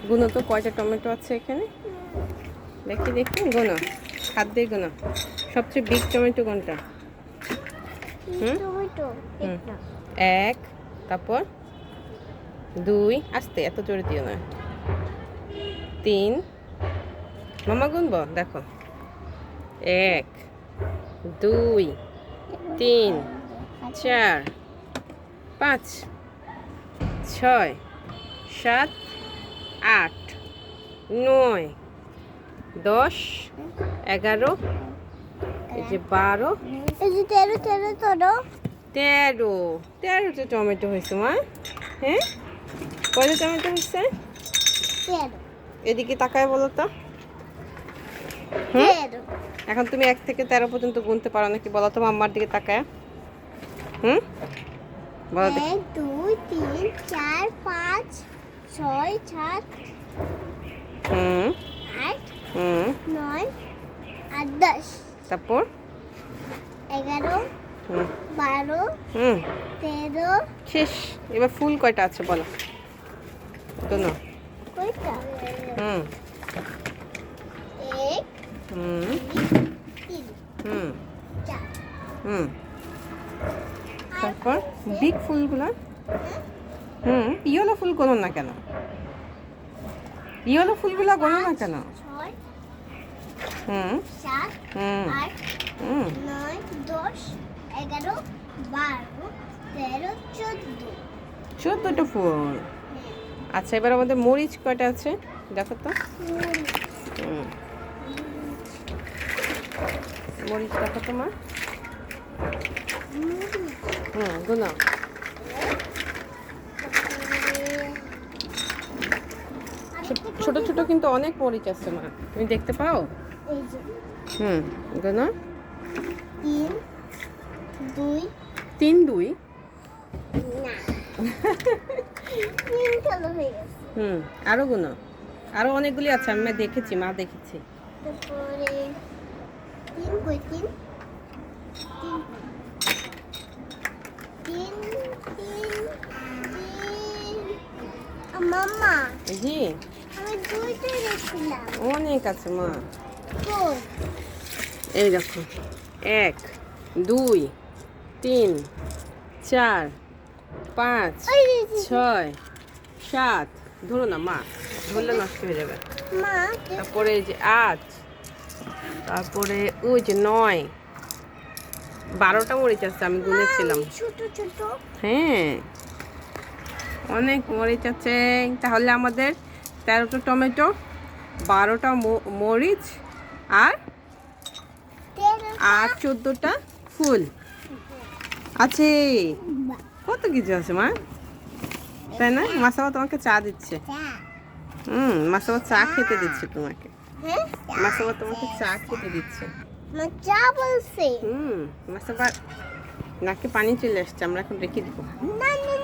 গুনো তো কয়টা টমেটো আছে এখানে, দেখি দেখি গুনো, হাত দিয়ে গুনো। সবচেয়ে বিগ টমেটো কোনটা? এক, তারপর দুই, আস্তে, এত জোরে দিও না। তিন, মামা গুনবো, দেখো। এক, দুই, তিন, চার, পাঁচ, ছয়, সাত, আট, নয়, 10, 11, এই যে 12, 13টা টমেটো হয়েছে মা। হ্যাঁ, কয়টা টমেটো হয়েছে? এদিকে তাকায় বলো তো। এখন তুমি 1 থেকে 13 পর্যন্ত গুনতে পারো নাকি বলো তো মাম্মার দিকে তাকায়। বলো দেখি। 1 2 3 4 5 6 7 8 9 আর 10, তারপর 11 12 13। শেষ। এবার ফুল কয়টা আছে বলো তো না। কয়টা? 1 3 4। তারপর বিগ ফুলগুলো, ইয়েলো ফুল গোনো না কেন? ইয়েলো ফুলগুলো গোনো না কেন? 6 7 8 9 10 11 12 13 14। 14টা ফুল। আচ্ছা, এবার আমাদের মরিচ কয়টা আছে দেখো তো। মরিচ দেখো তো মা। গোনা। ছোট ছোট কিন্তু অনেক মরিচ আছে মা, তুমি দেখতে পাও? গোনা। 3 2 আরো গুনো, আরো অনেকগুলি আছে, আমি দেখেছি, মা দেখেছি। তারপরে 3 মাম্মা জি, আমি দুইটাই রেখেছিলাম। অনেক আছে মা। কই? এই দেখো, 1 2 3 4 5 6 7, ধরো না মা, ধরলে নষ্ট হয়ে যাবে। মা, তারপরে এই যে 8, তারপরে ওই যে 9, 12টা মরিচ আছে, আমি গুনেছিলাম। ছোট ছোট। হ্যাঁ, অনেক মরিচ আছে। তাহলে আমাদের 13টা টমেটো, 12টা মরিচ আর 14টা ফুল আছে। কত কিছু আছে মা, তাই না? মাসাবা তোমাকে চা দিচ্ছে। মাসাবা চা খেতে দিচ্ছে তোমাকে। মাসাবা তোমাকে চা খেতে দিচ্ছে। চা বলছে। মাসাবা নাকে পানি চলে আসছে, আমরা এখন রেখে দিব। না না